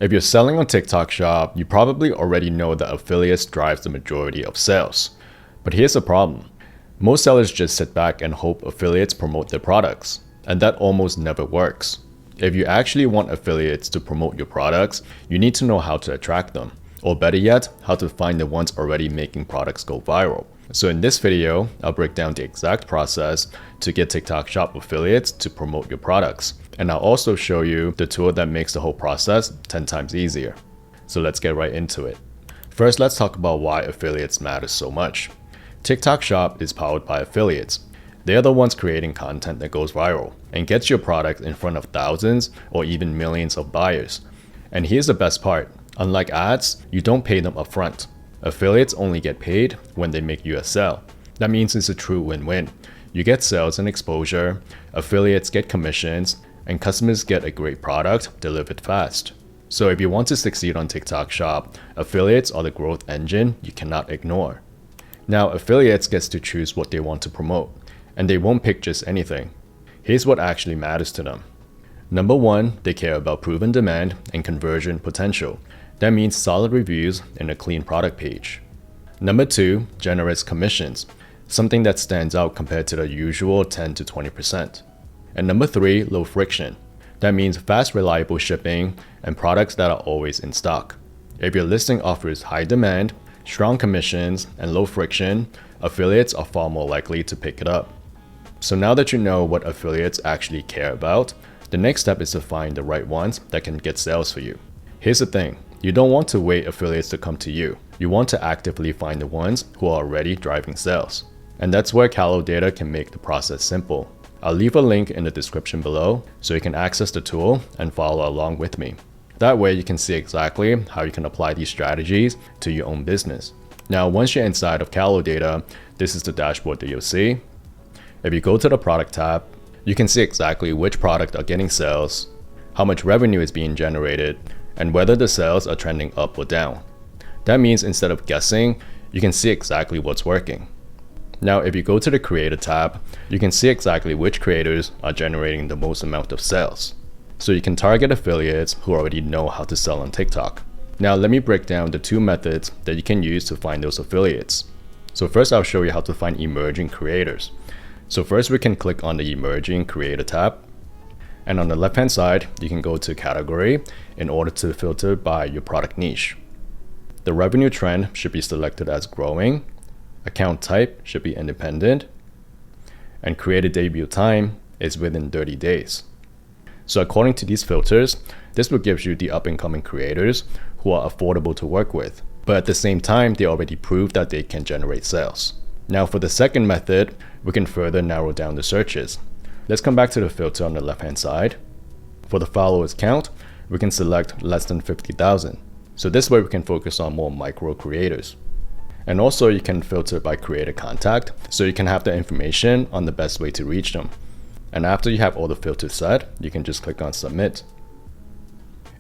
If you're selling on TikTok Shop, you probably already know that affiliates drives the majority of sales. But here's the problem. Most sellers just sit back and hope affiliates promote their products, and that almost never works. If you actually want affiliates to promote your products, you need to know how to attract them, or better yet, how to find the ones already making products go viral. So in this video, I'll break down the exact process to get TikTok Shop affiliates to promote your products. And I'll also show you the tool that makes the whole process 10 times easier. So let's get right into it. First, let's talk about why affiliates matter so much. TikTok Shop is powered by affiliates. They are the ones creating content that goes viral and gets your product in front of thousands or even millions of buyers. And here's the best part. Unlike ads, you don't pay them upfront. Affiliates only get paid when they make you a sale. That means it's a true win-win. You get sales and exposure, affiliates get commissions, and customers get a great product delivered fast. So if you want to succeed on TikTok Shop, affiliates are the growth engine you cannot ignore. Now, affiliates gets to choose what they want to promote, and they won't pick just anything. Here's what actually matters to them. Number one, they care about proven demand and conversion potential. That means solid reviews and a clean product page. Number two, generous commissions, something that stands out compared to the usual 10 to 20%. And number three, low friction. That means fast, reliable shipping and products that are always in stock. If your listing offers high demand, strong commissions, and low friction, affiliates are far more likely to pick it up. So now that you know what affiliates actually care about, the next step is to find the right ones that can get sales for you. Here's the thing. You don't want to wait affiliates to come to you. You want to actively find the ones who are already driving sales. And that's where CaloData can make the process simple. I'll leave a link in the description below so you can access the tool and follow along with me. That way you can see exactly how you can apply these strategies to your own business. Now, once you're inside of CaloData, this is the dashboard that you'll see. If you go to the product tab, you can see exactly which product are getting sales, how much revenue is being generated, and whether the sales are trending up or down. That means instead of guessing, you can see exactly what's working. Now, if you go to the Creator tab, you can see exactly which creators are generating the most amount of sales. So you can target affiliates who already know how to sell on TikTok. Now, let me break down the two methods that you can use to find those affiliates. So first, I'll show you how to find emerging creators. So first, we can click on the Emerging Creator tab. And on the left-hand side, you can go to Category in order to filter by your product niche. The revenue trend should be selected as growing. Account type should be independent. And creator debut time is within 30 days. So according to these filters, this will give you the up-and-coming creators who are affordable to work with. But at the same time, they already proved that they can generate sales. Now for the second method, we can further narrow down the searches. Let's come back to the filter on the left-hand side. For the followers count, we can select less than 50,000. So this way we can focus on more micro creators. And also you can filter by creator contact, so you can have the information on the best way to reach them. And after you have all the filters set, you can just click on submit.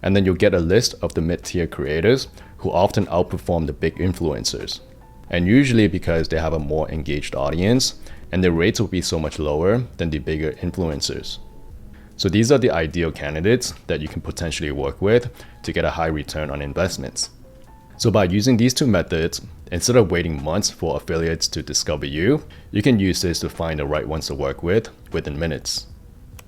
And then you'll get a list of the mid-tier creators who often outperform the big influencers. And usually because they have a more engaged audience, and their rates will be so much lower than the bigger influencers. So these are the ideal candidates that you can potentially work with to get a high return on investments. So by using these two methods, instead of waiting months for affiliates to discover you, you can use this to find the right ones to work with within minutes.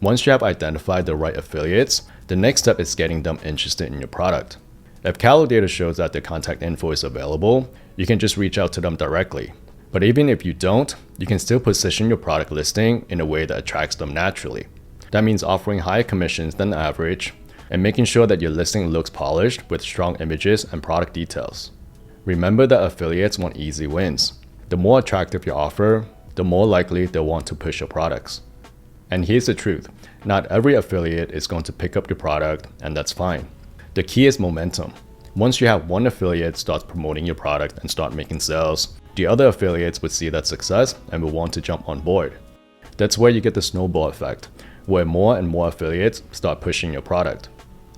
Once you have identified the right affiliates, the next step is getting them interested in your product. If CaloData shows that the contact info is available, you can just reach out to them directly. But even if you don't, you can still position your product listing in a way that attracts them naturally. That means offering higher commissions than the average and making sure that your listing looks polished with strong images and product details. Remember that affiliates want easy wins. The more attractive your offer, the more likely they'll want to push your products. And here's the truth, not every affiliate is going to pick up your product, and that's fine. The key is momentum. Once you have one affiliate start promoting your product and start making sales, the other affiliates would see that success and will want to jump on board. That's where you get the snowball effect, where more and more affiliates start pushing your product.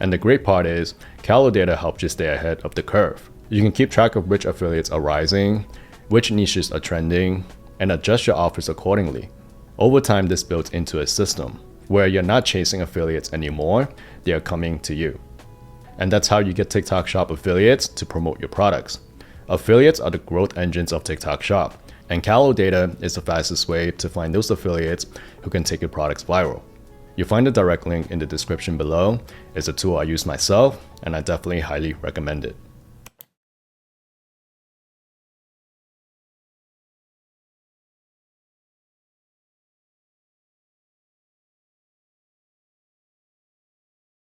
And the great part is, CaloData helps you stay ahead of the curve. You can keep track of which affiliates are rising, which niches are trending, and adjust your offers accordingly. Over time, this builds into a system where you're not chasing affiliates anymore, they are coming to you. And that's how you get TikTok Shop affiliates to promote your products. Affiliates are the growth engines of TikTok Shop, and Callo Data is the fastest way to find those affiliates who can take your products viral. You'll find the direct link in the description below. It's a tool I use myself, and I definitely highly recommend it.